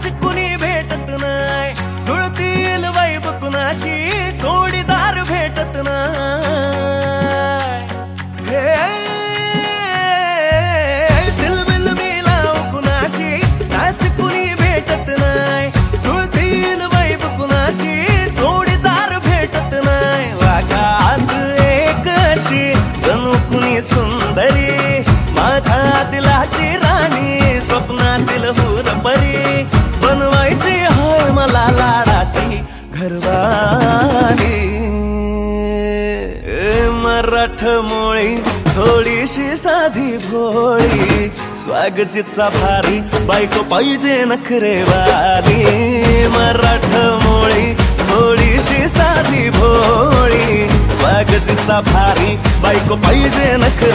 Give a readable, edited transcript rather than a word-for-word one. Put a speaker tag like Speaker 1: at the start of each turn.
Speaker 1: Match कुणी भेटत नाही, जुळतील वाईब कुणाशी जोडीदार भेटत नाही। दिल बिल मिलाव कुणाशी मॅच कुणी भेटत नाही, जुळतील वाईब कुणाशी जोडीदार भेटत नाही। वागात एक अशी जणू कुणी सुंदरी, माझ्या दिलाची राणी, स्वप्नातील हुरपरी, बनवायची होय मला लाडाची घरवाली। मराठमोळी थोडीशी साधी भोळी, स्वागतीचा भारी बायको पाहिजे नखरेवाली। मराठमोळी थोडीशी साधी भोळी, स्वागतीचा भारी बायको पाहिजे नखरे